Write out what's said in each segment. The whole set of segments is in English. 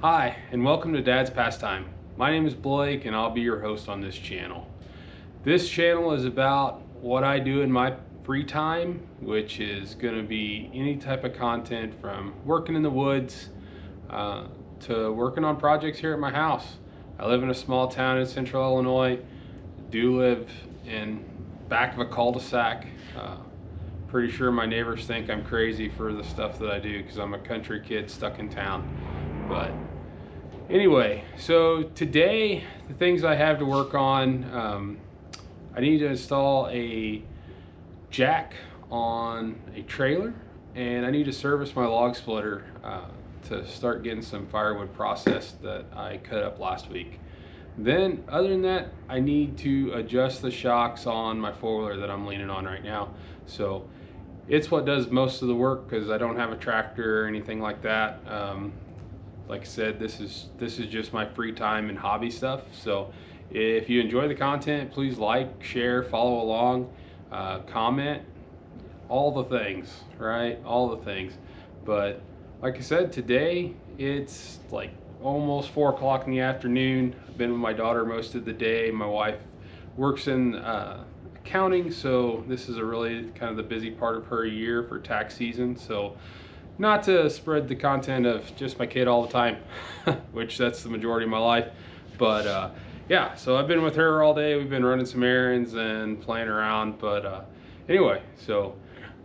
Hi, and welcome to Dad's Pastime. My name is Blake, and I'll be your host on this channel. This channel is about what I do in my free time, which is going to be any type of content from working in the woods to working on projects here at my house. I live in a small town in central Illinois, do live in back of a cul-de-sac. Pretty sure my neighbors think I'm crazy for the stuff that I do because I'm a country kid stuck in town. But anyway, so today the things I have to work on, I need to install a jack on a trailer, and I need to service my log splitter to start getting some firewood processed that I cut up last week. Then other than that, I need to adjust the shocks on my four-wheeler that I'm leaning on right now. So it's what does most of the work because I don't have a tractor or anything like that. Like I said, this is just my free time and hobby stuff. So if you enjoy the content, please like, share, follow along, comment, all the things, right? All the things. But like I said, today it's like almost 4 o'clock in the afternoon. I've been with my daughter most of the day. My wife works in accounting, so this is a really kind of the busy part of her year for tax season. So not to spread the content of just my kid all the time, which that's the majority of my life, but yeah, so I've been with her all day. We've been running some errands and playing around, but anyway, so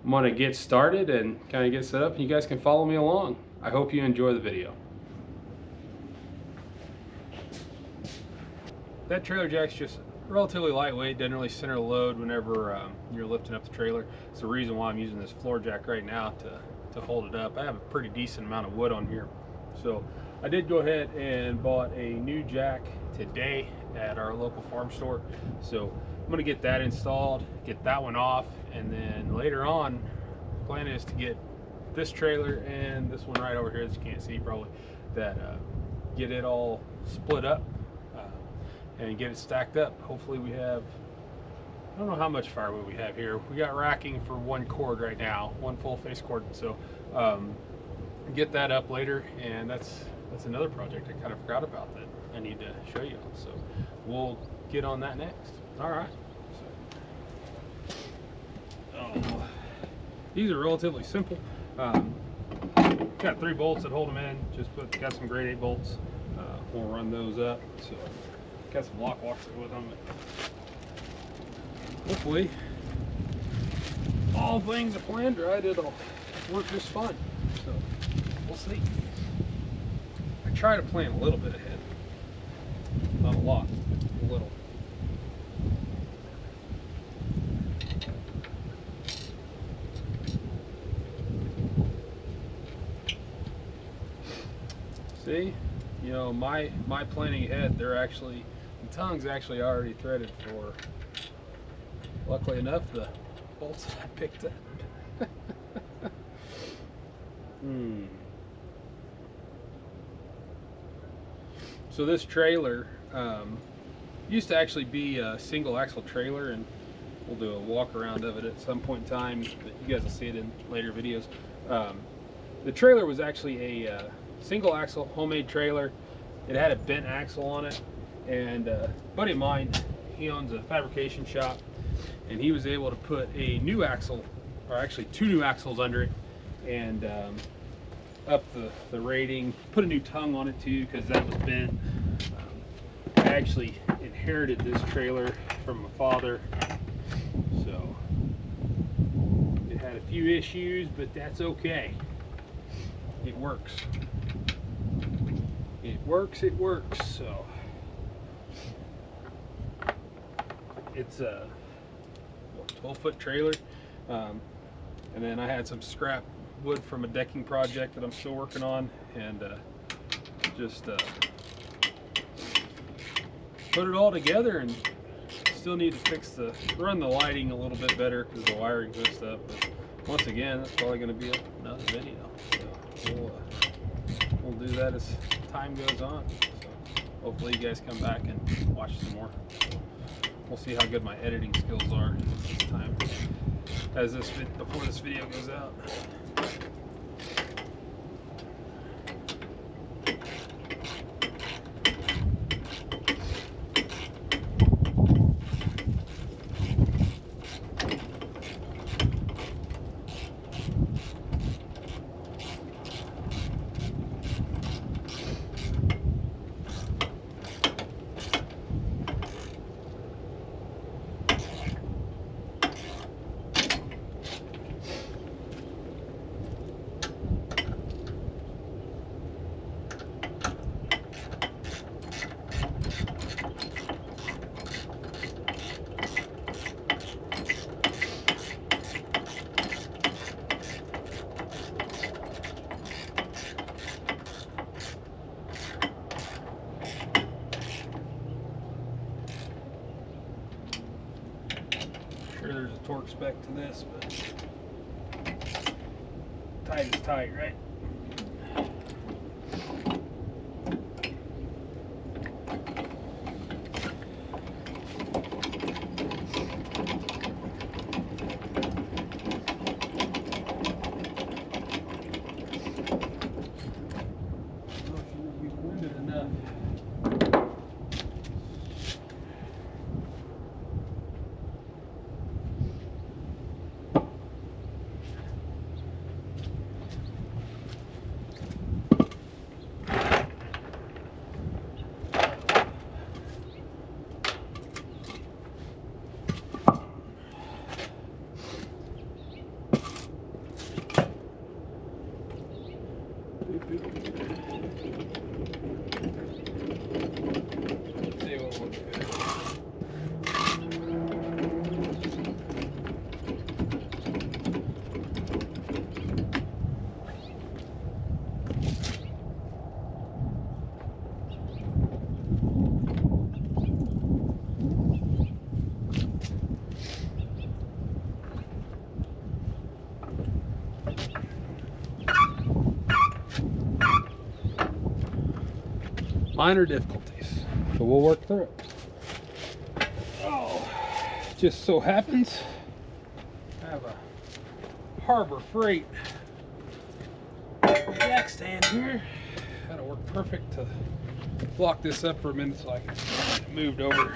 I'm gonna get started and kind of get set up, and you guys can follow me along. I hope you enjoy the video. That trailer jack's just relatively lightweight, doesn't really center the load whenever you're lifting up the trailer. It's the reason why I'm using this floor jack right now to hold it up. I have a pretty decent amount of wood on here. So I did go ahead and bought a new jack today at our local farm store. So I'm gonna get that installed, get that one off, and then later on, the plan is to get this trailer and this one right over here that you can't see probably, that get it all split up and get it stacked up. Hopefully we have, I don't know how much firewood we have here. We got racking for one cord right now, one full face cord. So get that up later, and that's another project I kind of forgot about that I need to show you. So we'll get on that next. All right. So, these are relatively simple. Got 3 bolts that hold them in. Got some grade 8 bolts. We'll run those up. So got some lock washers with them. Hopefully, all things are planned right, it'll work just fine. So we'll see. I try to plan a little bit ahead. Not a lot, a little. See, you know, my planning ahead, the tongue's actually already threaded for, luckily enough, the bolts that I picked up. So this trailer used to actually be a single axle trailer, and we'll do a walk around of it at some point in time. But you guys will see it in later videos. The trailer was actually a single axle homemade trailer. It had a bent axle on it, and a buddy of mine, he owns a fabrication shop, and he was able to put a new axle, or actually 2 new axles under it, and up the rating, put a new tongue on it too because that was bent. I actually inherited this trailer from my father, so it had a few issues, but that's okay. It works. It works. So it's a 12-foot trailer, and then I had some scrap wood from a decking project that I'm still working on, and just put it all together, and still need to run the lighting a little bit better because the wiring's messed up. But once again, that's probably going to be another video. So we'll do that as time goes on. So hopefully you guys come back and watch some more. We'll see how good my editing skills are this time, before this video goes out. sure there's a torque spec to this, but tight is tight, right? Minor difficulties, but we'll work through it. Oh, just so happens I have a Harbor Freight jack stand here. That'll work perfect to lock this up for a minute so I can get it moved over.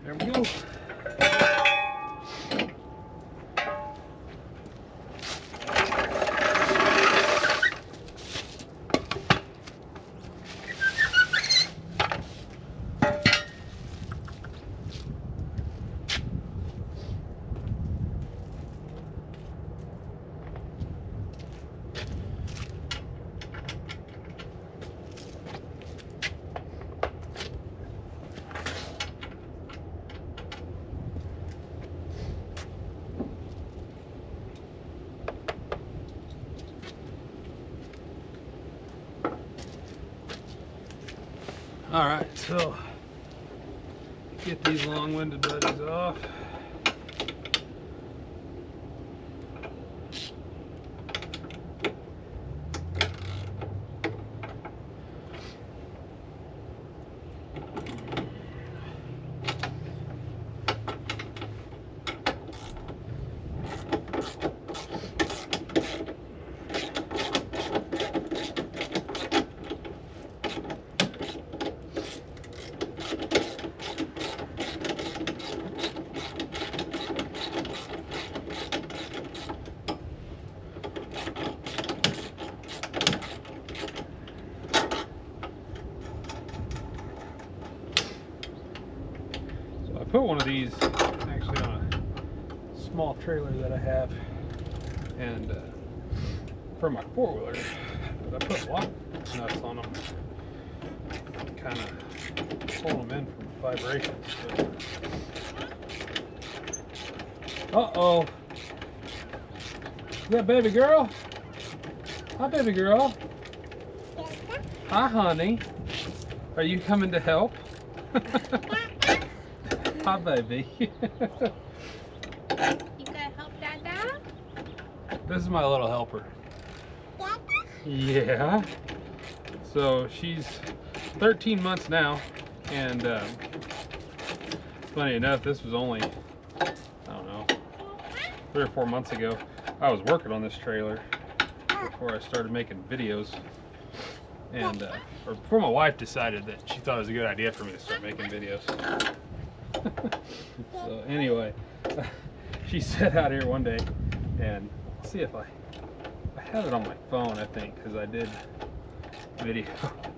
There we go. All right, so get these long-winded buddies off. I put one of these actually on a small trailer that I have, and for my four-wheeler, but I put lock nuts on them, kind of pull them in from vibrations. Uh-oh. Is that baby girl? Hi, baby girl. Hi, honey. Are you coming to help? Hi, baby. You gonna help Dada? This is my little helper. Dada? Yeah. So she's 13 months now, and funny enough, this was only, I don't know, 3 or 4 months ago. I was working on this trailer, before I started making videos, and or before my wife decided that she thought it was a good idea for me to start making videos. So anyway, she sat out here one day, and let's see if I have it on my phone, I think, because I did video.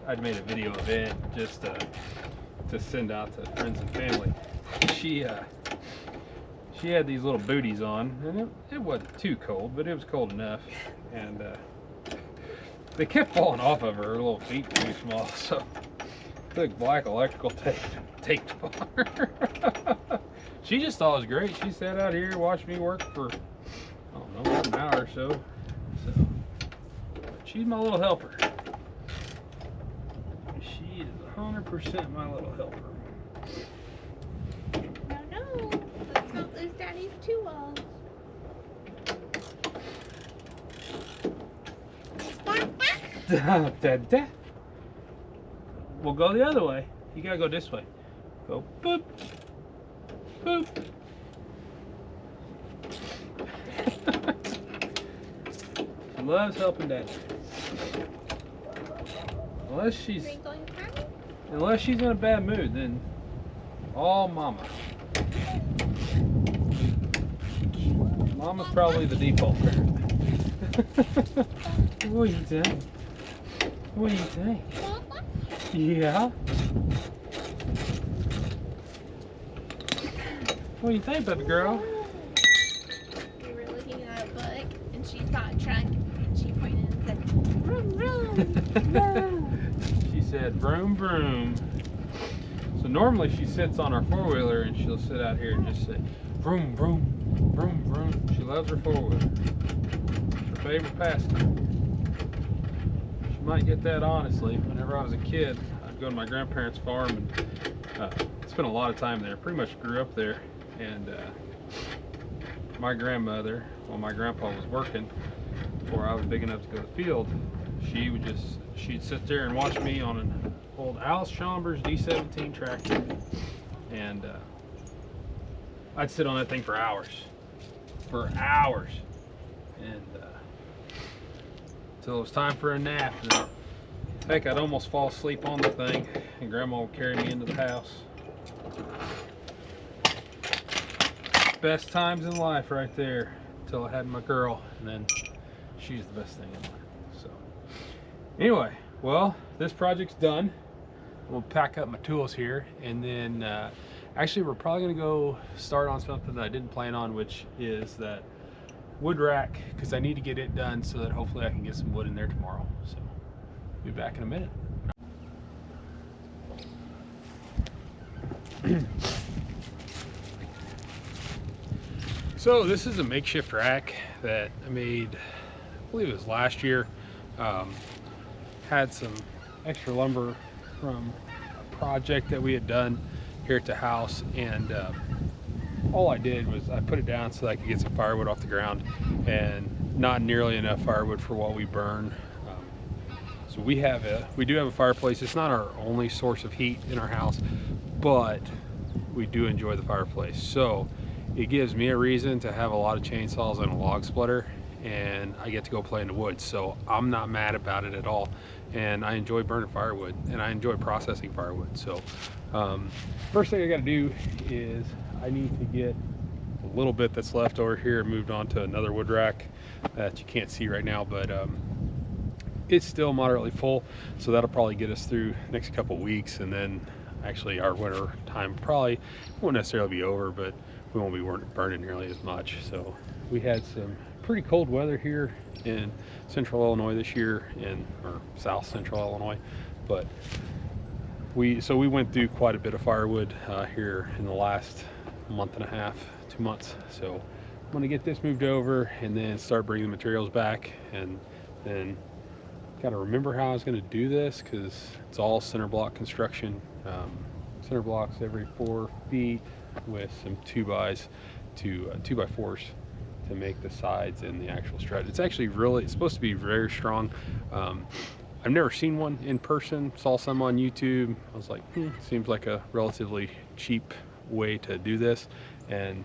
I'd made a video of it just to send out to friends and family. She had these little booties on, and it wasn't too cold, but it was cold enough, and they kept falling off of her. Her little feet were too small, so I took black electrical tape, taped on her. She just thought it was great. She sat out here, watched me work for, I don't know, about an hour or so. So she's my little helper. She is 100% my little helper. No, let's not lose Daddy's tools. Da-da. We'll go the other way. You gotta go this way. Go boop, boop. She loves helping Daddy. Unless she's in a bad mood, then all Mama. Mama's probably the default parent. What are you doing? What do you think? Yeah? What do you think, baby girl? We were looking at a book, and she saw a truck, and she pointed and said, vroom, vroom, vroom. She said, vroom, vroom. So normally she sits on our four-wheeler, and she'll sit out here and just say, vroom, vroom, vroom, vroom. She loves her four-wheeler. It's her favorite pastime. She might get that, honestly. Whenever I was a kid, I'd go to my grandparents' farm and spent a lot of time there. Pretty much grew up there. And my grandmother, when my grandpa was working, before I was big enough to go to the field, she'd sit there and watch me on an old Alice Chambers D17 tractor, and I'd sit on that thing for hours, and until it was time for a nap. And heck, I'd almost fall asleep on the thing, and Grandma would carry me into the house. Best times in life right there, until I had my girl, and then she's the best thing in life. So anyway, well, this project's done. We'll pack up my tools here, and then actually we're probably gonna go start on something that I didn't plan on, which is that wood rack, because I need to get it done so that hopefully I can get some wood in there tomorrow. So be back in a minute. So this is a makeshift rack that I made, I believe it was last year. Had some extra lumber from a project that we had done here at the house, and all I did was I put it down so that I could get some firewood off the ground, and not nearly enough firewood for what we burn. So we do have a fireplace. It's not our only source of heat in our house, but we do enjoy the fireplace. So it gives me a reason to have a lot of chainsaws and a log splitter, and I get to go play in the woods. So I'm not mad about it at all, and I enjoy burning firewood, and I enjoy processing firewood. So first thing I got to do is I need to get a little bit that's left over here moved on to another wood rack that you can't see right now, but it's still moderately full, so that'll probably get us through the next couple weeks, and then actually our winter time probably won't necessarily be over, but we won't be burning nearly as much. So we had some pretty cold weather here in central Illinois this year, or south central Illinois, but we went through quite a bit of firewood here in the last month and a half, 2 months. So I'm gonna get this moved over and then start bringing the materials back, and then gotta remember how I was gonna do this, because it's all center block construction. Center blocks every 4 feet with some 2x4s to make the sides and the actual strut. It's actually it's supposed to be very strong. I've never seen one in person, saw some on YouTube. I was like, seems like a relatively cheap way to do this, and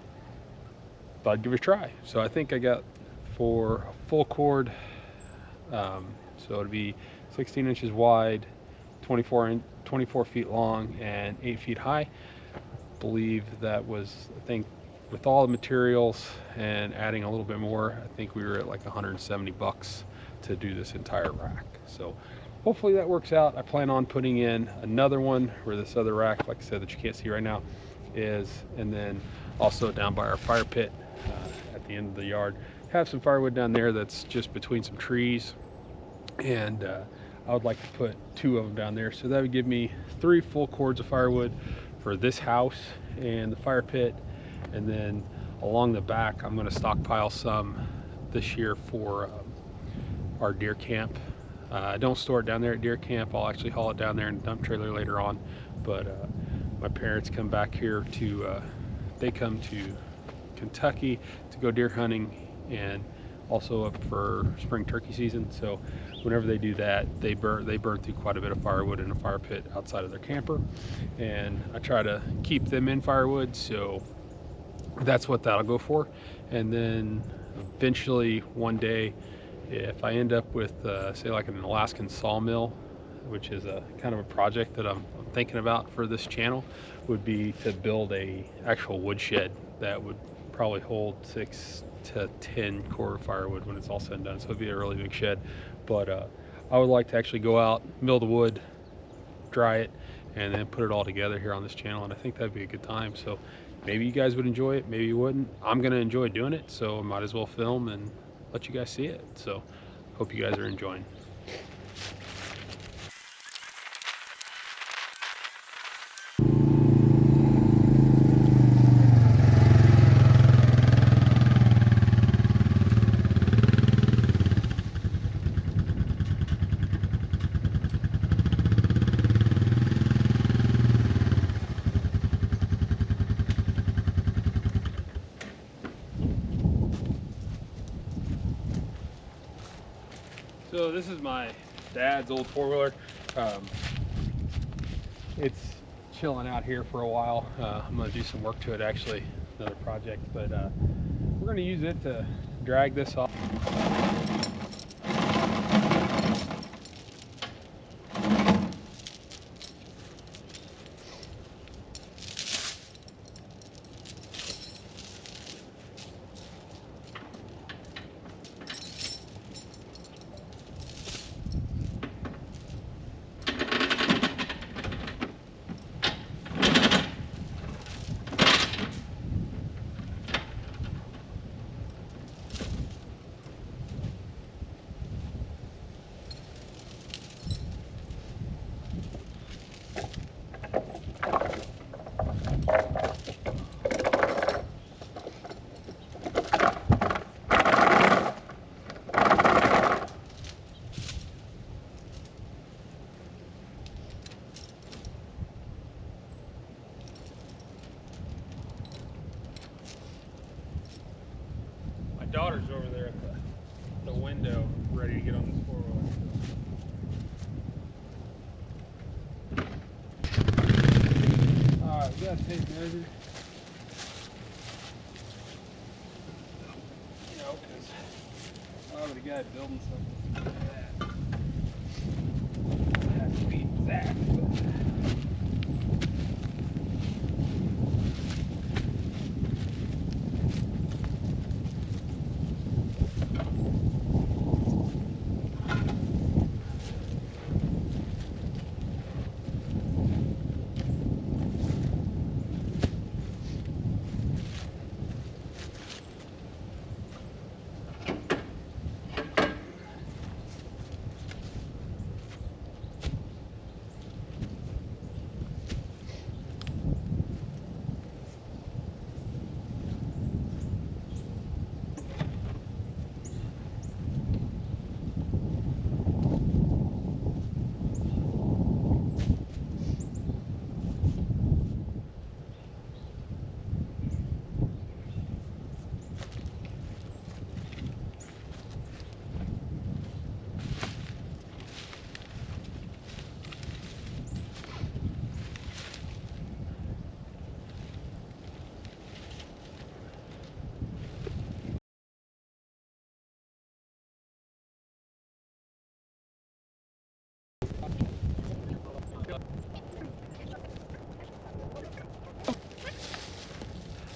thought I'd give it a try. So I think I got, for a full cord So it'll be 16 inches wide, 24 feet long, and 8 feet high. Believe that was, I think, with all the materials and adding a little bit more, I think we were at like 170 bucks to do this entire rack. So hopefully that works out. I plan on putting in another one where this other rack, like I said, that you can't see right now is, and then also down by our fire pit at the end of the yard. Have some firewood down there that's just between some trees, and I would like to put 2 of them down there, so that would give me 3 full cords of firewood for this house and the fire pit. And then along the back, I'm going to stockpile some this year for our deer camp. I don't store it down there at deer camp. I'll actually haul it down there in a dump trailer later on. But my parents come back here to, they come to Kentucky to go deer hunting, and also up for spring turkey season. So whenever they do that, they burn through quite a bit of firewood in a fire pit outside of their camper, and I try to keep them in firewood, so that's what that'll go for. And then eventually one day, if I end up with say like an Alaskan sawmill, which is a kind of a project that I'm thinking about for this channel, would be to build a actual woodshed that would probably hold 6 to 10 cord of firewood when it's all said and done. So it'd be a really big shed. But I would like to actually go out, mill the wood, dry it, and then put it all together here on this channel, and I think that'd be a good time. So maybe you guys would enjoy it, maybe you wouldn't. I'm gonna enjoy doing it, so I might as well film and let you guys see it. So hope you guys are enjoying. So this is my dad's old 4-wheeler. It's chilling out here for a while. I'm gonna do some work to it, actually, another project, but we're gonna use it to drag this off. Daughter's over there at the window, ready to get on this 4-wheeler. All right, we got a tape measure. You know, because I have a guy building something like that. It has to be exact.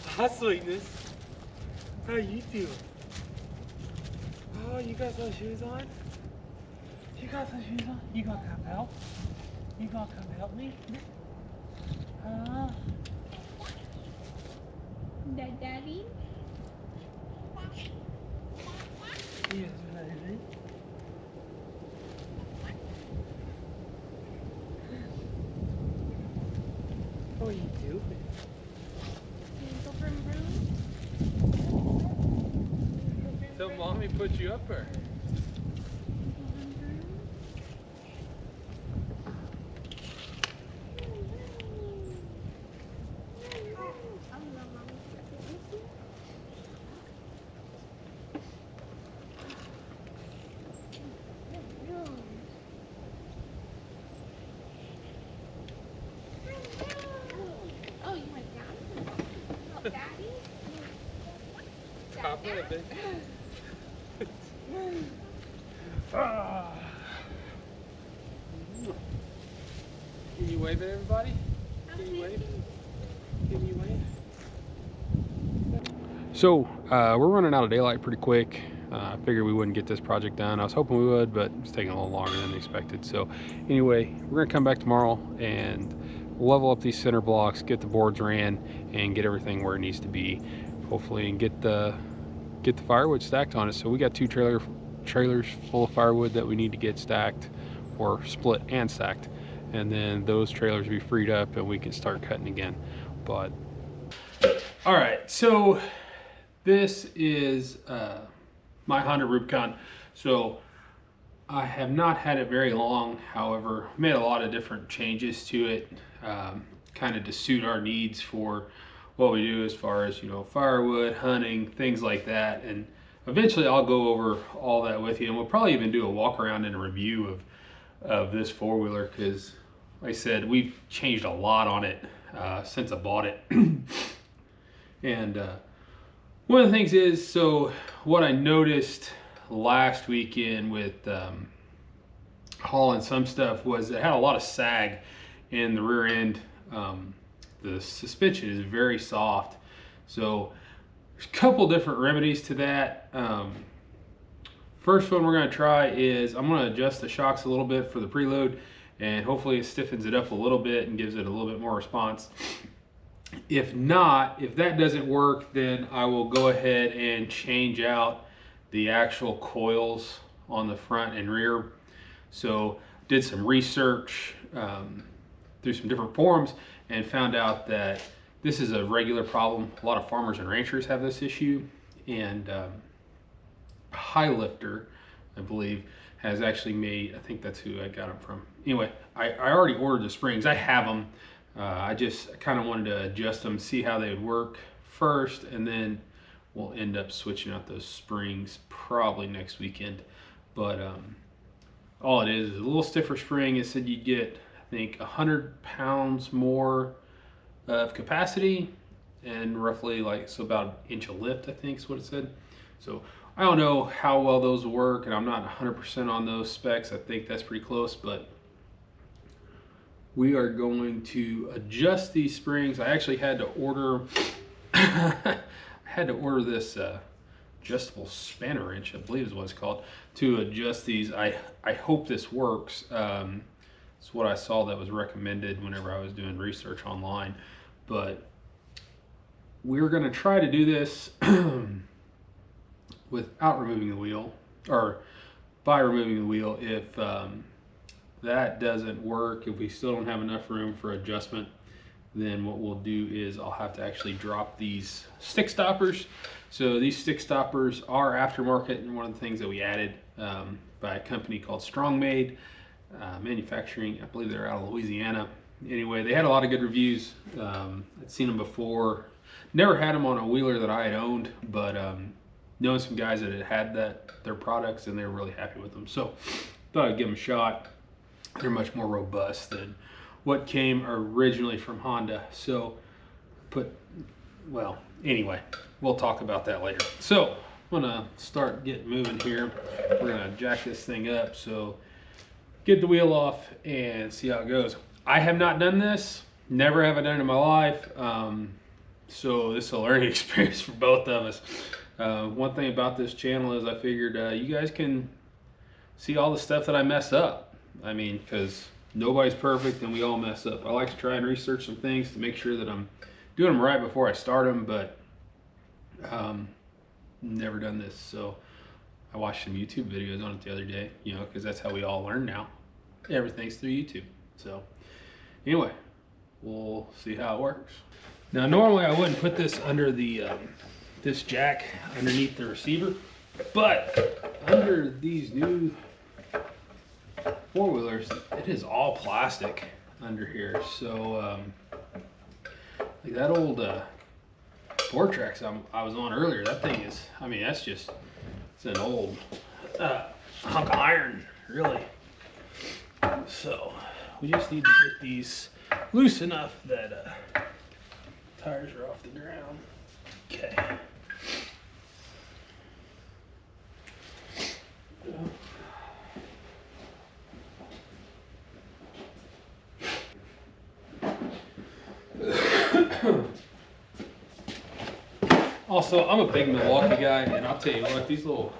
Hi, sweetness. How you doing? Oh, you got some shoes on? You got some shoes on? You gonna come help? You gonna come help me? Huh? Daddy? Yes, baby. What are you doing? Go from room. Tell mommy put you up there. Oh, you went down? Oh, Daddy? Pop it, baby. Ah. Can you wave at everybody? Can you wave? Can you wave? So we're running out of daylight pretty quick. I figured we wouldn't get this project done. I was hoping we would, but it's taking a little longer than expected. So anyway, we're gonna come back tomorrow and level up these center blocks, get the boards ran, and get everything where it needs to be, hopefully, and get the firewood stacked on it. So we got 2 trailers full of firewood that we need to get stacked, or split and stacked, and then those trailers will be freed up and we can start cutting again. But all right, so this is my Honda Rubicon. So I have not had it very long. However, made a lot of different changes to it, kind of to suit our needs for what we do as far as, you know, firewood, hunting, things like that. And eventually I'll go over all that with you, and we'll probably even do a walk around and a review of this 4-wheeler, because like I said, we've changed a lot on it since I bought it. And one of the things is, so what I noticed last weekend with hauling some stuff was it had a lot of sag in the rear end. The suspension is very soft. So there's a couple different remedies to that. First one we're going to try is I'm going to adjust the shocks a little bit for the preload, and hopefully it stiffens it up a little bit and gives it a little bit more response. If not, if that doesn't work, then I will go ahead and change out the actual coils on the front and rear. So did some research through some different forums and found out that this is a regular problem. A lot of farmers and ranchers have this issue, and High Lifter, I believe, has actually made, I think that's who I got them from. Anyway, I already ordered the springs. I have them. I just kind of wanted to adjust them, see how they would work first, and then we'll end up switching out those springs probably next weekend. But all it is a little stiffer spring. It said you'd get, I think, 100 pounds more of capacity and roughly so about an inch of lift, I think is what it said. So I don't know how well those work, and I'm not 100% on those specs. I think that's pretty close, but we are going to adjust these springs. I actually had to order I had to order this adjustable spanner wrench, I believe is what it's called, to adjust these. I hope this works. It's what I saw that was recommended whenever I was doing research online. But we're going to try to do this without removing the wheel, or by removing the wheel. If that doesn't work, if we still don't have enough room for adjustment, then what we'll do is I'll have to actually drop these stick stoppers. So these stick stoppers are aftermarket, and one of the things that we added by a company called StrongMade Manufacturing. I believe they're out of Louisiana. Anyway, they had a lot of good reviews. I'd seen them before. Never had them on a wheeler that I had owned, but knowing some guys that had their products, and they were really happy with them. So thought I'd give them a shot. They're much more robust than what came originally from Honda. So anyway, we'll talk about that later. So I'm gonna start getting moving here. We're gonna jack this thing up so get the wheel off and see how it goes. I have not done this, never have I done it in my life, so this is a learning experience for both of us. One thing about this channel is I figured you guys can see all the stuff that I mess up. I mean, because nobody's perfect and we all mess up. I like to try and research some things to make sure that I'm doing them right before I start them, but never done this. So I watched some YouTube videos on it the other day, you know, because that's how we all learn now. Everything's through YouTube. So anyway, we'll see how it works. Now normally I wouldn't put this under the this jack underneath the receiver, but under these new four-wheelers, it is all plastic under here. So like that old Ford Trax I was on earlier, that thing is, I mean, that's just, it's an old hunk of iron, really. So we just need to get these loose enough that tires are off the ground. Okay. Also, I'm a big Milwaukee guy, and I'll tell you what, these little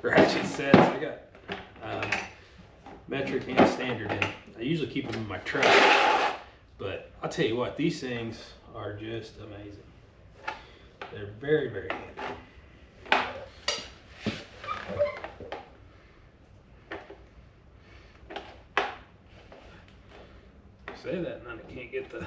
ratchet sets, I got metric and standard in. I usually keep them in my truck, but I'll tell you what, these things are just amazing. They're very, very handy. Say that and then I can't get the...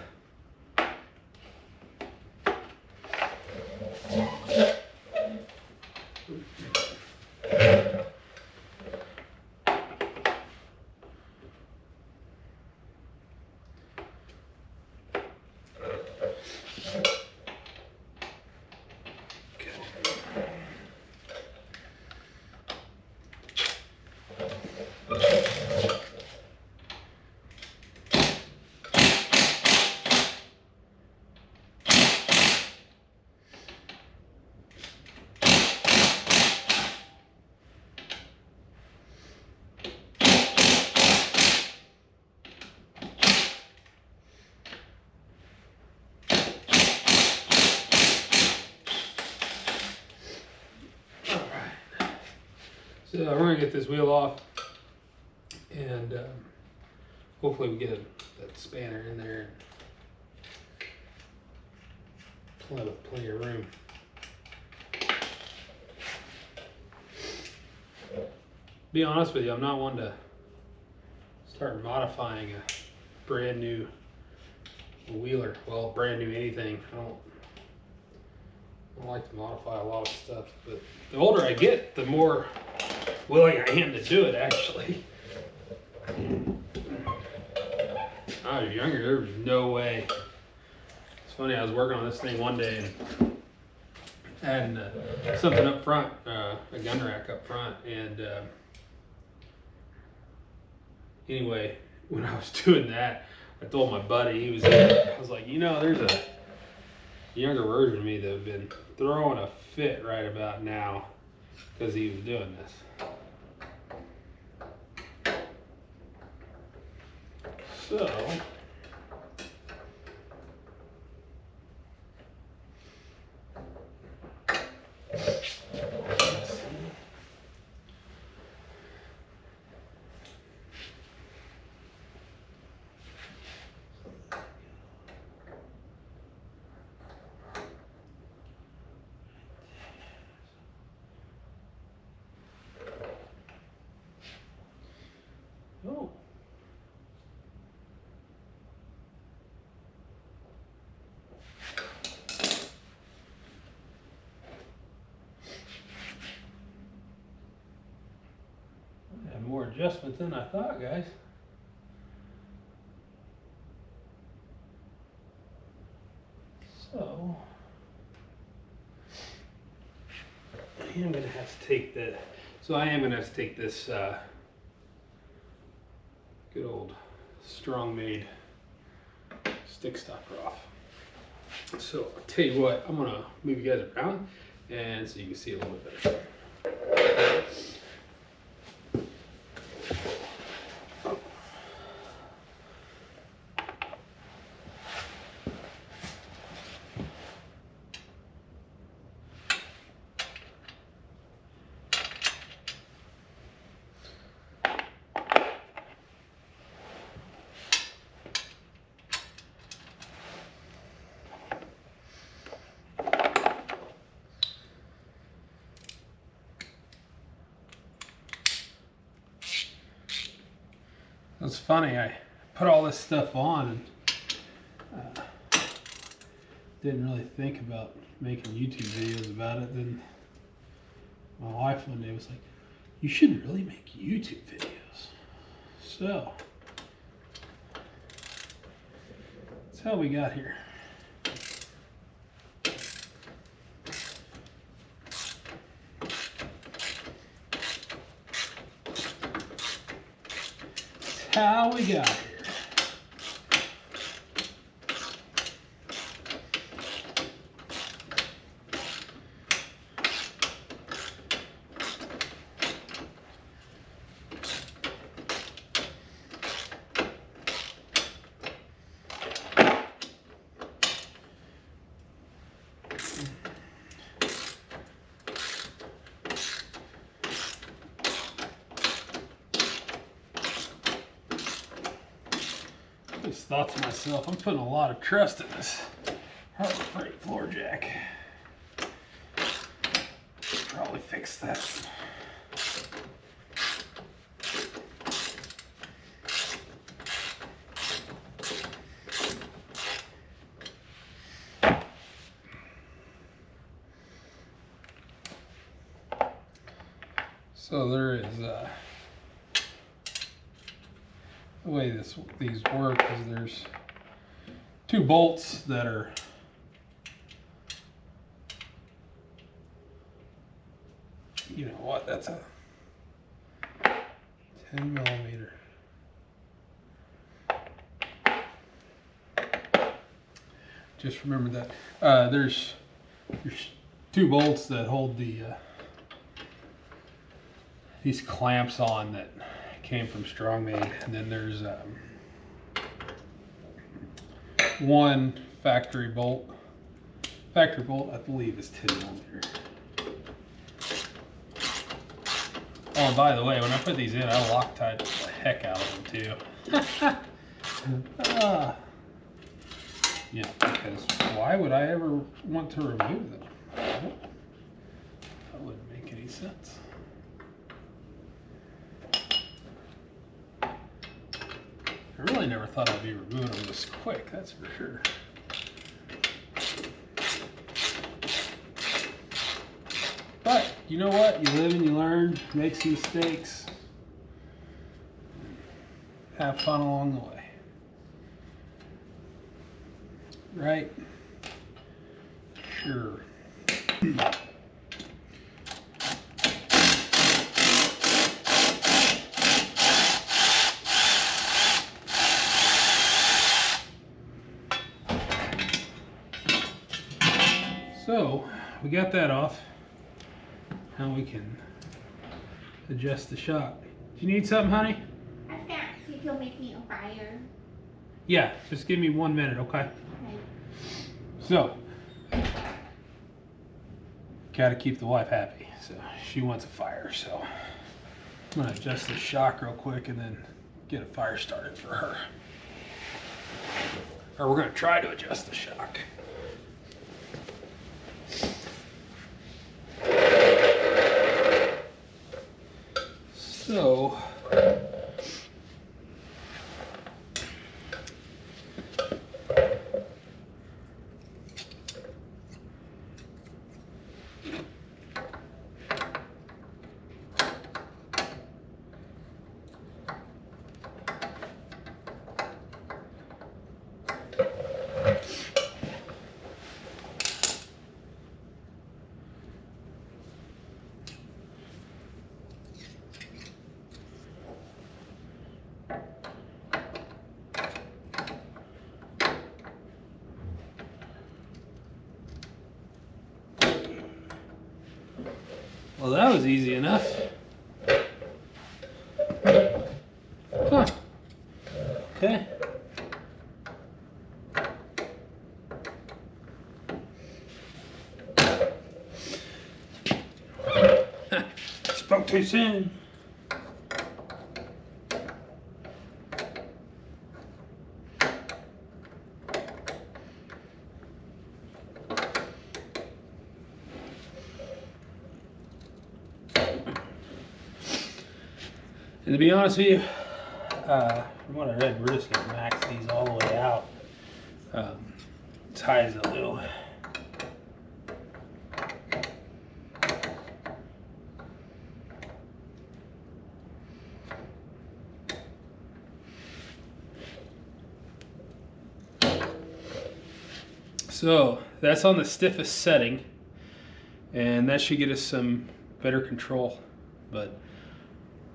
So we're gonna get this wheel off, and hopefully we get that spanner in there. Plenty of room. Be honest with you, I'm not one to start modifying a brand new wheeler. Well, brand new anything. I don't like to modify a lot of stuff, but the older I get, the more willing I am to do it, actually. When I was younger, there was no way. It's funny, I was working on this thing one day and had something up front, a gun rack up front, and anyway, when I was doing that, I told my buddy, he was there, I was like, you know, there's a younger version of me that would have been throwing a fit right about now because he was doing this. So, oh. Had more adjustment than I thought, guys. So I am gonna have to take the. So I am gonna have to take this good old Strong-Made stick stopper off. So I'll tell you what, I'm gonna move you guys around and so you can see a little bit better. It's funny, I put all this stuff on and didn't really think about making YouTube videos about it. Then my wife one day was like, you should really make YouTube videos. So that's how we got here. How we got here. I just thought to myself, I'm putting a lot of trust in this Harbor Freight floor jack. Probably fix that. So there is the way these work is there's two bolts that are you know what, that's a 10 millimeter. Just remember that there's two bolts that hold these clamps on that came from StrongMade, and then there's one factory bolt. Factory bolt, I believe, is 10 millimeter. Oh, and by the way, when I put these in, I Loctite the heck out of them too. Yeah, because why would I ever want to remove them? That wouldn't make any sense. I really never thought I'd be removing them this quick, that's for sure. But you know what? You live and you learn, make some mistakes, have fun along the way. Right? Sure. So we got that off. Now we can adjust the shock. Do you need something, honey? I was gonna ask if you'll make me a fire. Yeah, just give me 1 minute, okay? Okay. So, gotta keep the wife happy. So she wants a fire, so I'm gonna adjust the shock real quick and then get a fire started for her. Or we're gonna try to adjust the shock. So, well, that was easy enough. Huh. Okay. Spoke too soon. And to be honest with you, from what I read, we're just gonna max these all the way out, as high as they'll do. So that's on the stiffest setting, and that should get us some better control. But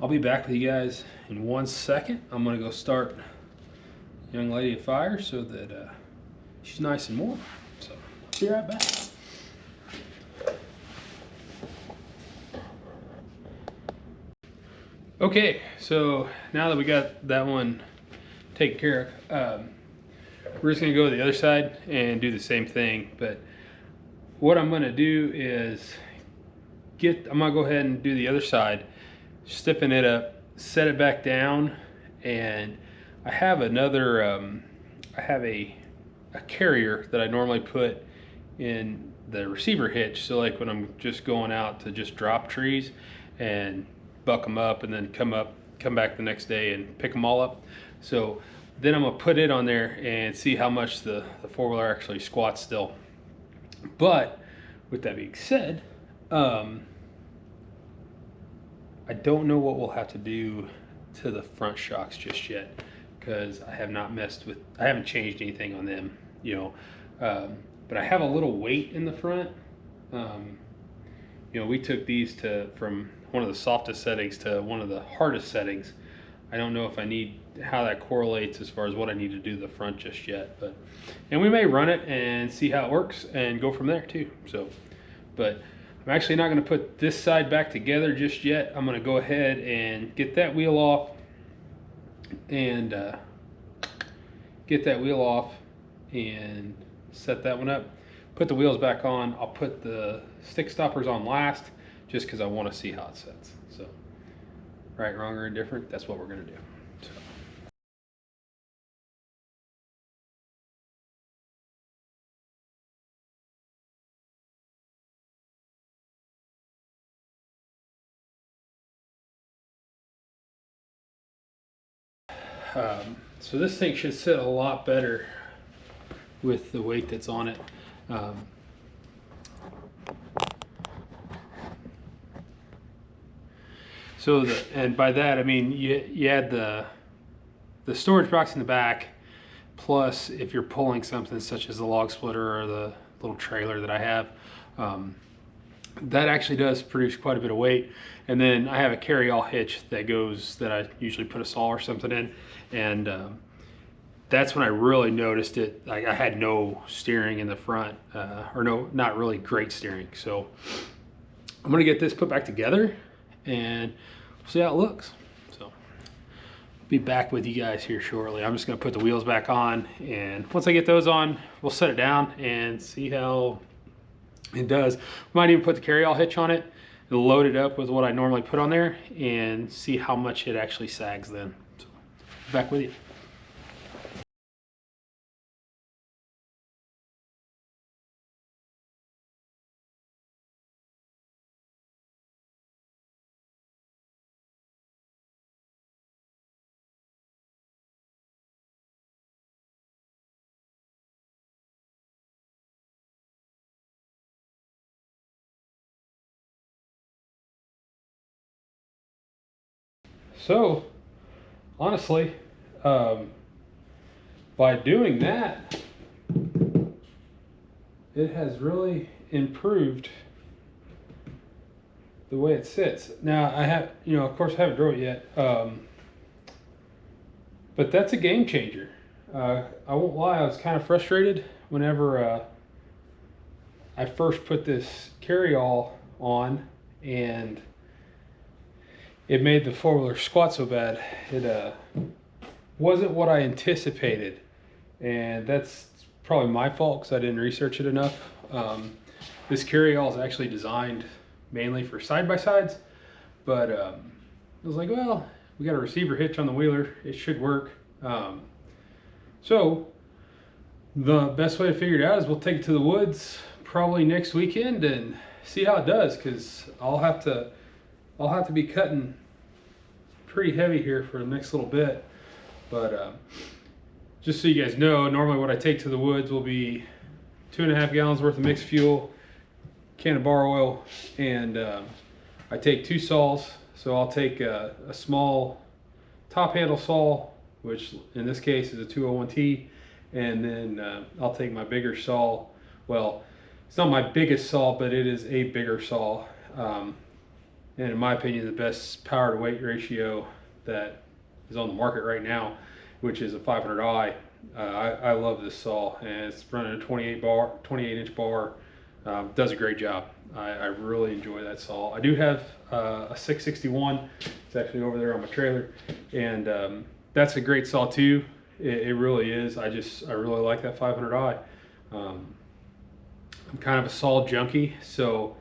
I'll be back with you guys in 1 second. I'm gonna go start young lady a fire so that she's nice and warm. So I'll be right back. Okay, so now that we got that one taken care of, we're just gonna go to the other side and do the same thing. But what I'm gonna do is I'm gonna go ahead and do the other side, stiffen it up, set it back down, and I have another, I have a carrier that I normally put in the receiver hitch. So like when I'm just going out to just drop trees and buck them up and then come back the next day and pick them all up. So then I'm gonna put it on there and see how much the four-wheeler actually squats still. But with that being said, I don't know what we'll have to do to the front shocks just yet, because I haven't changed anything on them, you know. But I have a little weight in the front. You know, we took these from one of the softest settings to one of the hardest settings. I don't know if how that correlates as far as what I need to do to the front just yet, and we may run it and see how it works and go from there too. So, but I'm actually not going to put this side back together just yet. I'm going to go ahead and get that wheel off and set that one up. Put the wheels back on. I'll put the stick stoppers on last, just because I want to see how it sets. So, right, wrong, or indifferent, that's what we're going to do. So this thing should sit a lot better with the weight that's on it. And by that I mean you add the storage box in the back, plus if you're pulling something such as the log splitter or the little trailer that I have, that actually does produce quite a bit of weight. And then I have a carry-all hitch that I usually put a saw or something in, and that's when I really noticed it. Like, I had no steering in the front, not really great steering. So I'm gonna get this put back together and see how it looks. So I'll be back with you guys here shortly. I'm just gonna put the wheels back on, and once I get those on, we'll set it down and see how it does. Might even put the carry-all hitch on it and load it up with what I normally put on there and see how much it actually sags then. So, back with you. So, honestly, by doing that, it has really improved the way it sits. Now, I have, of course, I haven't drove it yet, but that's a game changer. I won't lie, I was kind of frustrated whenever I first put this carry-all on, and it made the four-wheeler squat so bad. It wasn't what I anticipated, and that's probably my fault because I didn't research it enough. This carry-all is actually designed mainly for side-by-sides, but I was like, well, we got a receiver hitch on the wheeler, it should work. So the best way to figure it out is we'll take it to the woods probably next weekend and see how it does, because I'll have to be cutting pretty heavy here for the next little bit. But just so you guys know, normally what I take to the woods will be 2.5 gallons worth of mixed fuel, can of bar oil, and I take 2 saws. So I'll take a small top handle saw, which in this case is a 201T, and then I'll take my bigger saw. Well, it's not my biggest saw, but it is a bigger saw. And in my opinion, the best power to weight ratio that is on the market right now, which is a 500i. I love this saw, and it's running a 28-inch bar. Does a great job. I really enjoy that saw. I do have a 661. It's actually over there on my trailer, and that's a great saw too. It really is. I really like that 500i. I'm kind of a saw junkie, so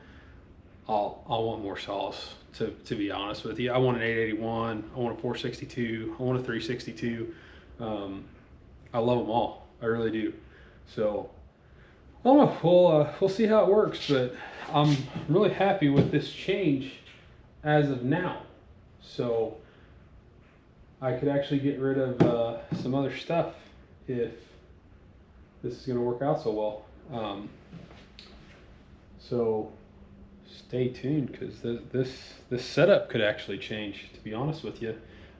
I'll want more saws. To be honest with you, I want an 881. I want a 462. I want a 362. I love them all. I really do. So I don't know. We'll see how it works, but I'm really happy with this change as of now. So I could actually get rid of some other stuff if this is going to work out so well. So stay tuned, because this setup could actually change, to be honest with you.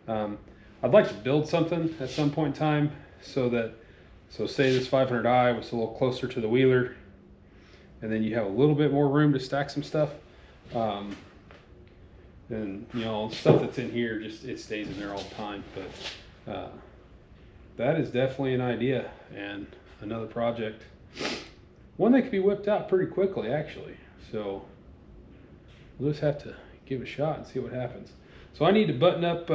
I'd like to build something at some point in time so say this 500i was a little closer to the wheeler, and then you have a little bit more room to stack some stuff. And you know, stuff that's in here, just it stays in there all the time. But that is definitely an idea and another project. One that could be whipped out pretty quickly, actually. So we'll just have to give it a shot and see what happens. So I need to button up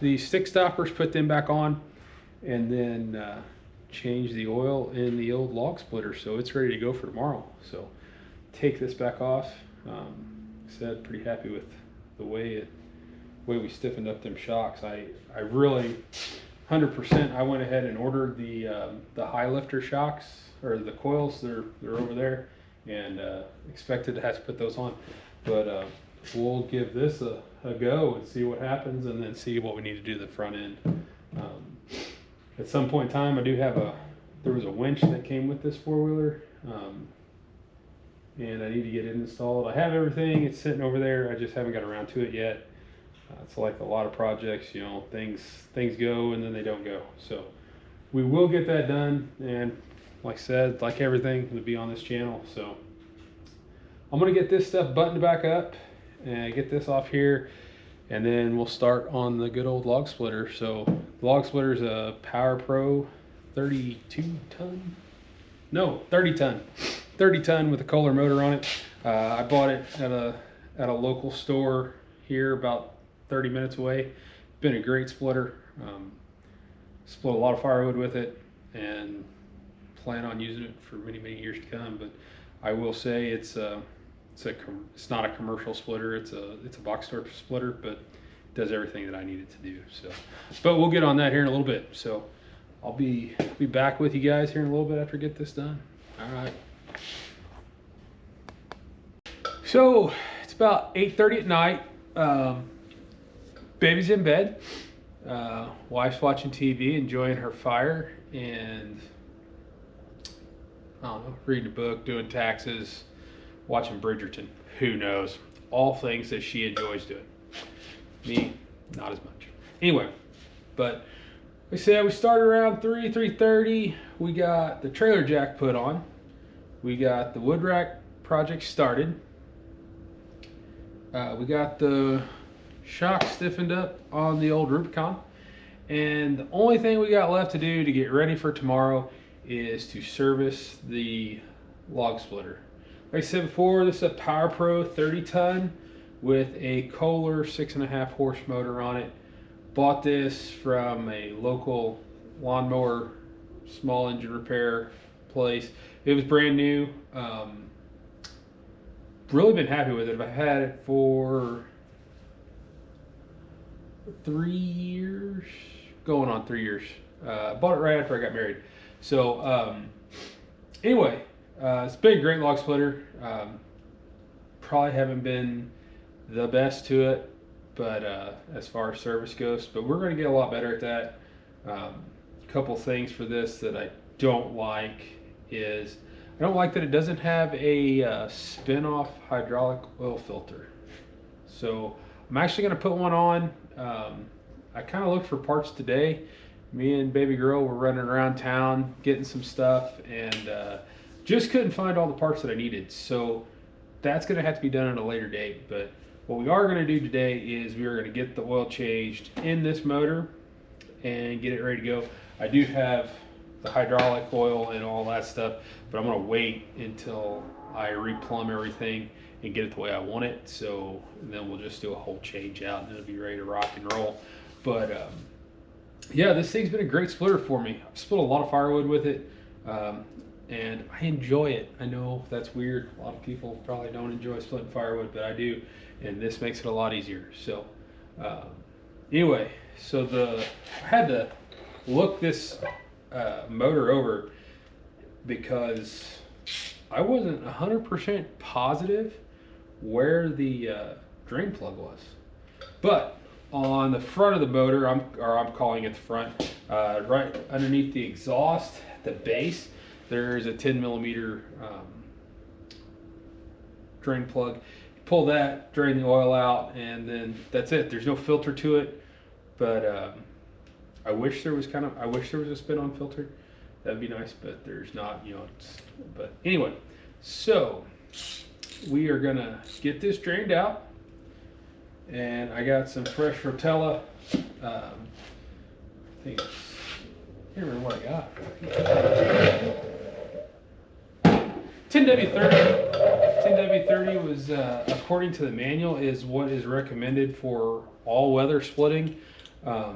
these stick stoppers, put them back on, and then change the oil in the old log splitter so it's ready to go for tomorrow. So take this back off. Like I said, pretty happy with the way we stiffened up them shocks. I really 100%. I went ahead and ordered the high lifter shocks, or the coils. They're over there, and expected to have to put those on. But we'll give this a go and see what happens, and then see what we need to do to the front end. At some point in time, I do have there was a winch that came with this four-wheeler, and I need to get it installed. I have everything. It's sitting over there. I just haven't got around to it yet. It's like a lot of projects, you know, things go and then they don't go. So we will get that done, and like I said, like everything, it'll be on this channel. So I'm gonna get this stuff buttoned back up and get this off here, and then we'll start on the good old log splitter. So the log splitter is a Power Pro 30 ton with a Kohler motor on it. I bought it at a local store here about 30 minutes away. Been a great splitter. Split a lot of firewood with it, and plan on using it for many years to come. But I will say it's not a commercial splitter. It's a box store splitter, but it does everything that I need it to do. So, but we'll get on that here in a little bit. So I'll be back with you guys here in a little bit after I get this done. All right. So it's about 8:30 at night. Baby's in bed. Wife's watching TV, enjoying her fire, and I don't know, reading a book, doing taxes, watching Bridgerton. Who knows? All things that she enjoys doing. Me, not as much. Anyway, but we said we started around 3:30. We got the trailer jack put on. We got the wood rack project started. We got the shock stiffened up on the old Rubicon. And the only thing we got left to do to get ready for tomorrow is to service the log splitter. Like I said before, this is a Power Pro 30 ton with a Kohler 6.5 horse motor on it. Bought this from a local lawnmower small engine repair place. It was brand new. Really been happy with it. I've had it for 3 years, going on 3 years. Bought it right after I got married. So anyway, it's been a great log splitter. Probably haven't been the best to it, but as far as service goes, but we're going to get a lot better at that. Couple things for this that I don't like is I don't like that it doesn't have a spin-off hydraulic oil filter. So I'm actually going to put one on. I kind of looked for parts today. Me and baby girl were running around town getting some stuff and just couldn't find all the parts that I needed. So that's going to have to be done at a later date. But what we are going to do today is we are going to get the oil changed in this motor and get it ready to go. I do have the hydraulic oil and all that stuff, but I'm going to wait until I replumb everything and get it the way I want it. So then we'll just do a whole change out and it'll be ready to rock and roll. But yeah, this thing's been a great splitter for me. I've split a lot of firewood with it, and I enjoy it. I know that's weird. A lot of people probably don't enjoy splitting firewood, but I do, and this makes it a lot easier. So anyway, so I had to look this motor over because I wasn't 100% positive where the drain plug was. But on the front of the motor, I'm calling it the front, right underneath the exhaust, the base, there's a 10 millimeter drain plug. Pull that, drain the oil out, and then that's it. There's no filter to it, but I wish there was a spin-on filter. That'd be nice, but there's not, you know. But anyway, so we are gonna get this drained out, and I got some fresh Rotella. I think I can't remember what I got. 10W30. 10W30 was, according to the manual, is what is recommended for all weather splitting. I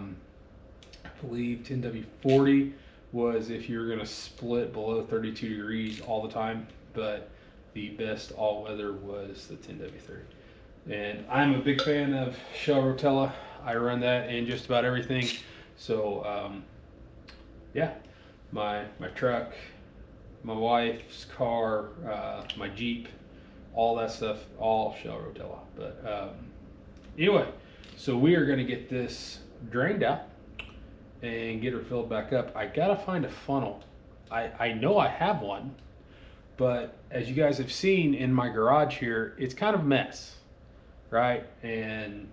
believe 10W40 was if you're going to split below 32 degrees all the time, but the best all-weather was the 10W30. And I'm a big fan of Shell Rotella. I run that in just about everything. So yeah, my truck, my wife's car, my Jeep, all that stuff, all Shell Rotella. But anyway, so we are going to get this drained out and get her filled back up. I gotta find a funnel. I know I have one, but as you guys have seen in my garage here, it's kind of a mess, right? And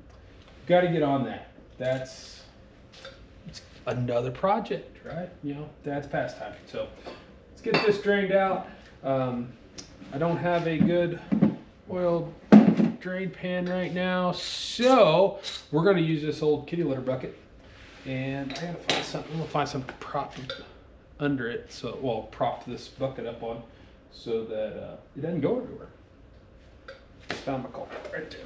got to get on that. It's another project, right? You know, Dad's pastime. So let's get this drained out. I don't have a good oil drain pan right now, so we're going to use this old kitty litter bucket. And I gotta find something. I'm gonna find something to prop under it, so well, prop this bucket up on, so that it doesn't go everywhere. Found my culprit right there.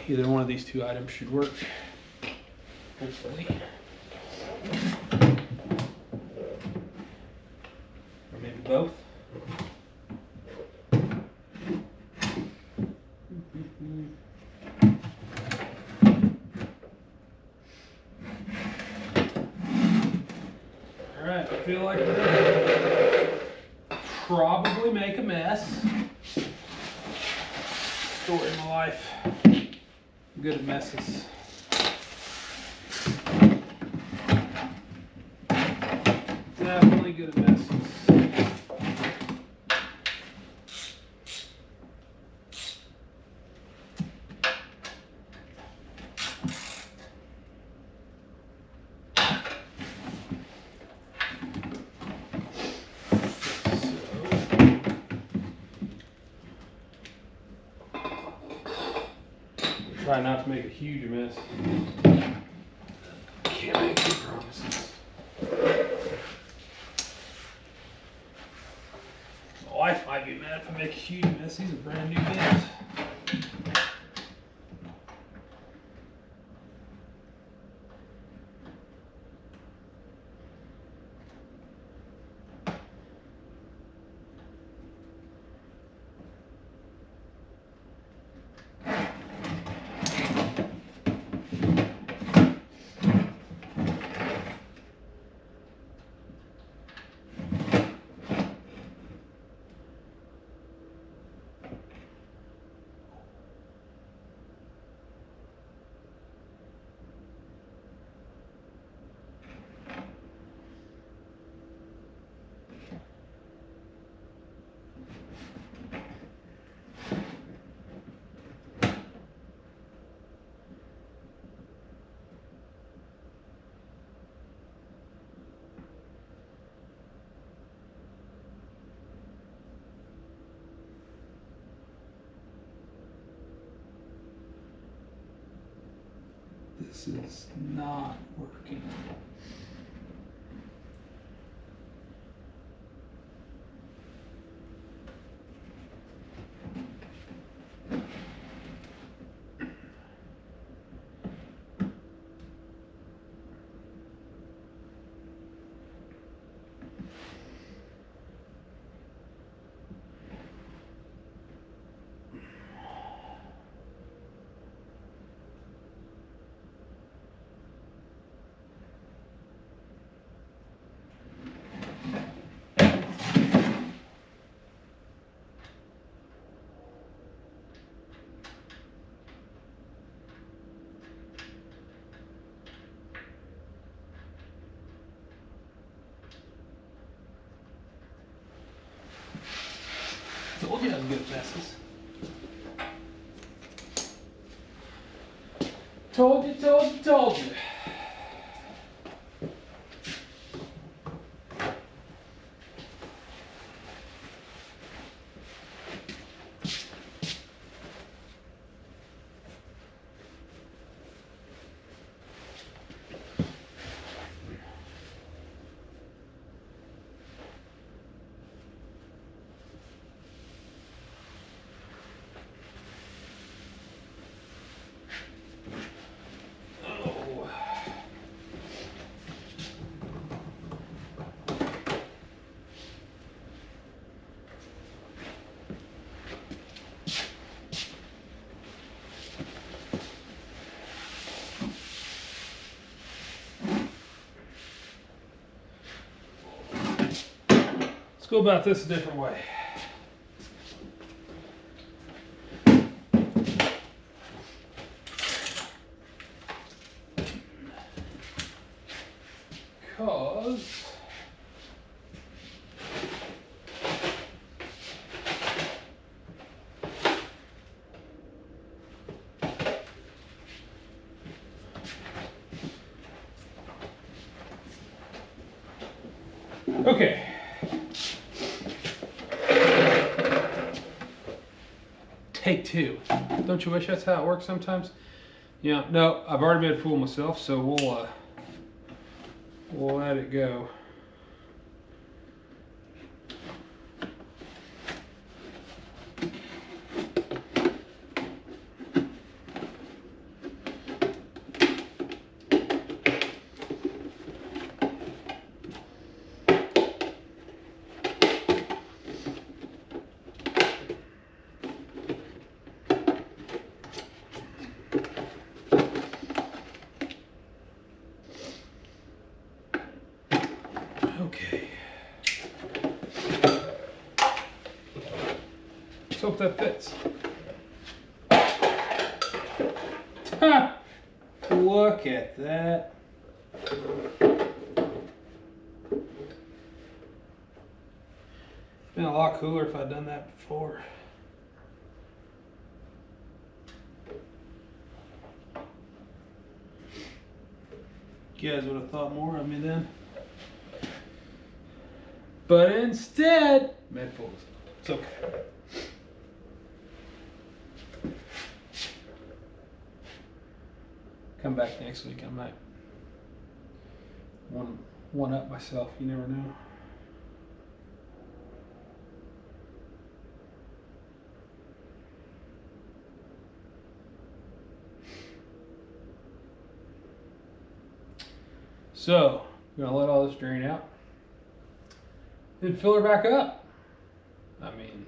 Either one of these two items should work, hopefully, or maybe both. Alright, I feel like we're gonna probably make a mess. Story of my life. I'm good at messes. Definitely good at messes. Try not to make a huge mess. Can't make any promises. My wife might be mad if I make a huge mess. These are brand new bins. This is not working. Told you I was good at messes. Told you. Let's go about this a different way. Because okay. Take two. Don't you wish that's how it works sometimes? Yeah, no, I've already made a fool of myself, so we'll let it go. Okay. Let's hope that fits. Ha! Look at that. Been a lot cooler if I'd done that before. You guys would have thought more of me then. But instead, made fools. It's okay. Come back next week. I might one up myself. You never know. So, I'm gonna let all this drain out. Then fill her back up. I mean,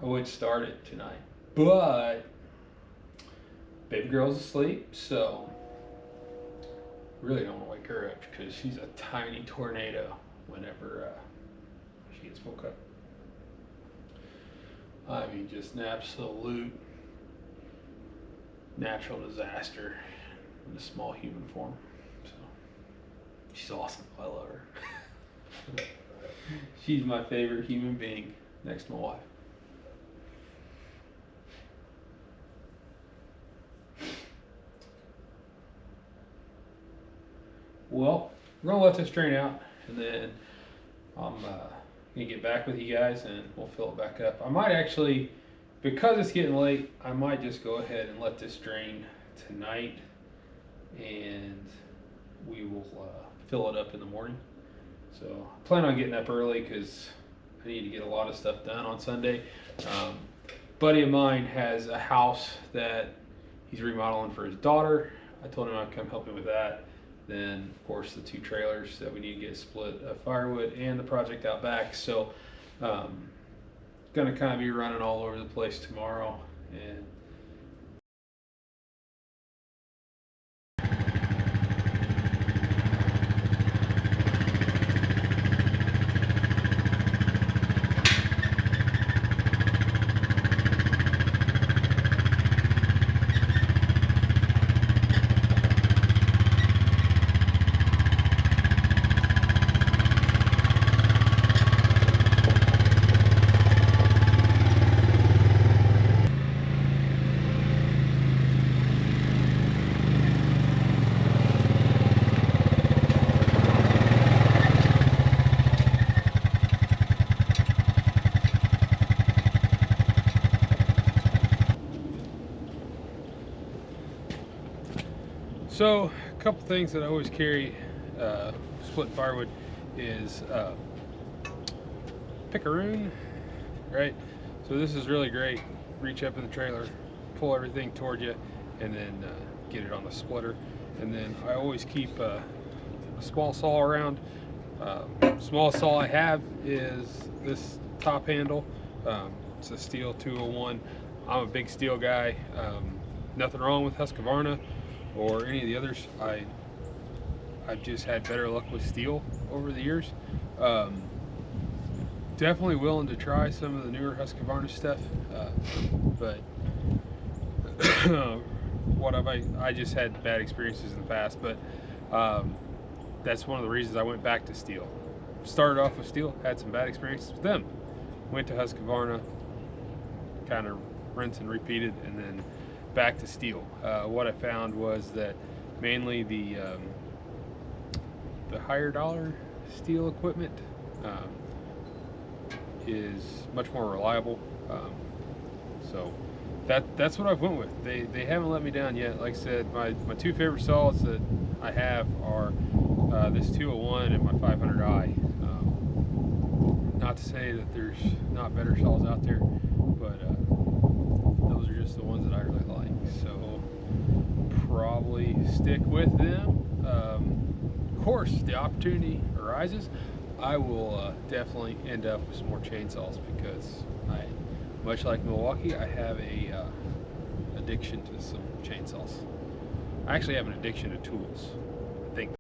I would start it tonight, but baby girl's asleep, so really don't want to wake her up because she's a tiny tornado whenever she gets woke up. I mean, just an absolute natural disaster in a small human form. So she's awesome. I love her. She's my favorite human being next to my wife. Well, we're gonna let this drain out, and then I'm gonna get back with you guys, and we'll fill it back up. I might actually, because it's getting late, I might just go ahead and let this drain tonight, and we will fill it up in the morning. So I plan on getting up early because I need to get a lot of stuff done on Sunday. Buddy of mine has a house that he's remodeling for his daughter. I told him I'd come help him with that. Then, of course, the 2 trailers that we need to get split of firewood and the project out back. So, gonna kind of be running all over the place tomorrow. And so, a couple things that I always carry split firewood is picaroon, right? So this is really great. Reach up in the trailer, pull everything toward you, and then get it on the splitter. And then I always keep a small saw around. Smallest saw I have is this top handle. It's a Stihl 201. I'm a big Stihl guy. Nothing wrong with Husqvarna or any of the others. I've just had better luck with Stihl over the years. Definitely willing to try some of the newer Husqvarna stuff, but I just had bad experiences in the past. But that's one of the reasons I went back to Stihl. Started off with Stihl, had some bad experiences with them. Went to Husqvarna, kind of rinse and repeated, and then back to Stihl. What I found was that mainly the higher dollar Stihl equipment is much more reliable. So that's what I've went with. They haven't let me down yet. Like I said, my 2 favorite saws that I have are this 201 and my 500i. Not to say that there's not better saws out there, but those are just the ones that I really like. So probably stick with them. Of course, the opportunity arises, I will definitely end up with some more chainsaws, because much like Milwaukee, I have a addiction to some chainsaws. I actually have an addiction to tools, I think.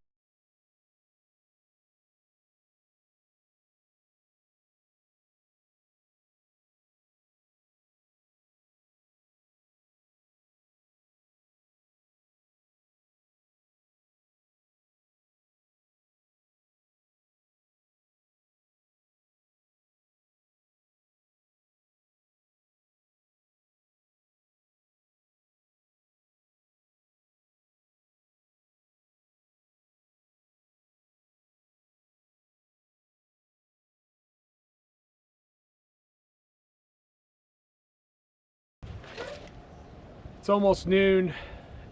It's almost noon,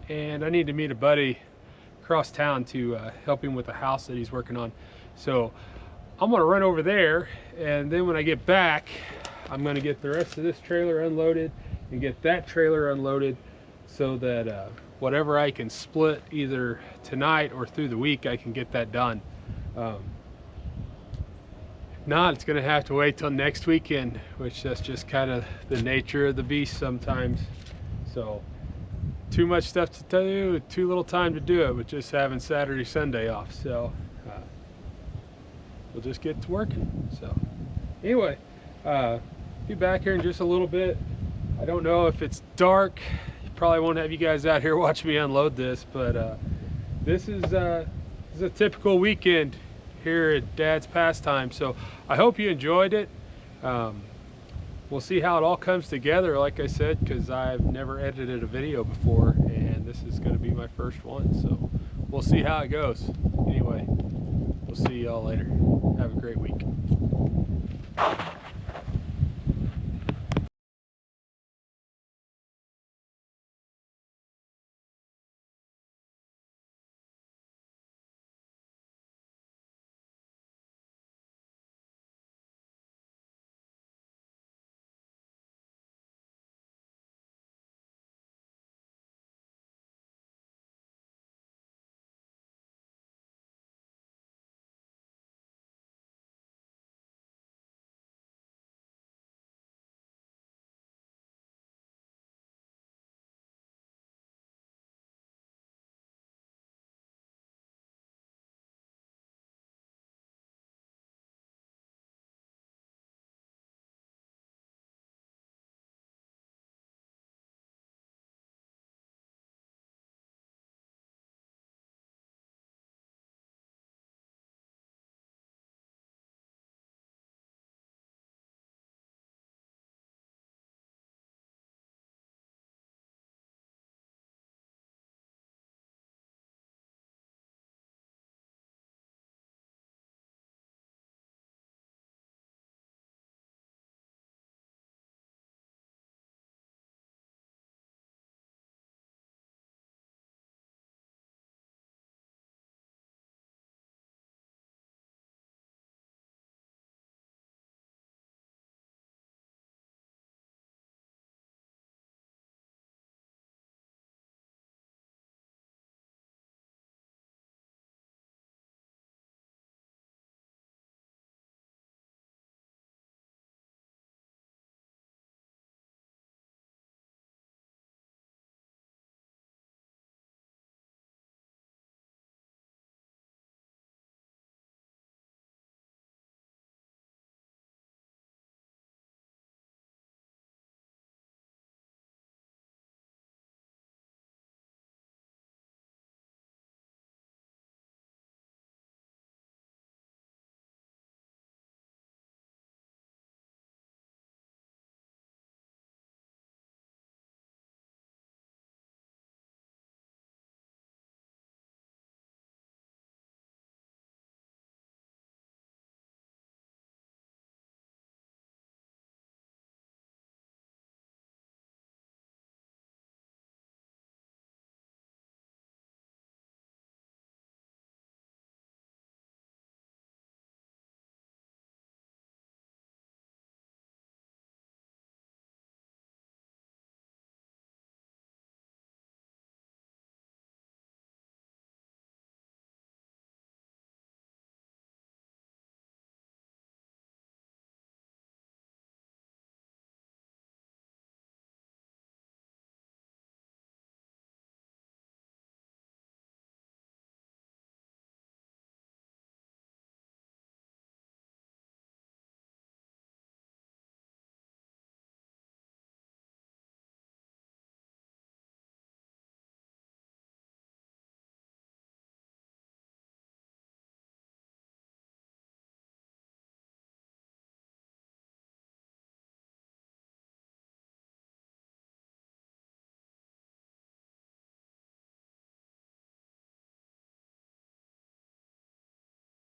and I need to meet a buddy across town to help him with the house that he's working on. So I'm gonna run over there, and then when I get back, I'm gonna get the rest of this trailer unloaded and get that trailer unloaded, so that whatever I can split either tonight or through the week, I can get that done. If not, it's gonna have to wait till next weekend, which that's just kind of the nature of the beast sometimes. So too much stuff to do, too little time to do it with just having Saturday, Sunday off. So we'll just get to working. So anyway, be back here in just a little bit. I don't know if it's dark. Probably won't have you guys out here watching me unload this, but this is a typical weekend here at Dad's Pastime. So I hope you enjoyed it. We'll see how it all comes together, like I said, because I've never edited a video before, and this is going to be my first one. So we'll see how it goes. Anyway, we'll see y'all later. Have a great week.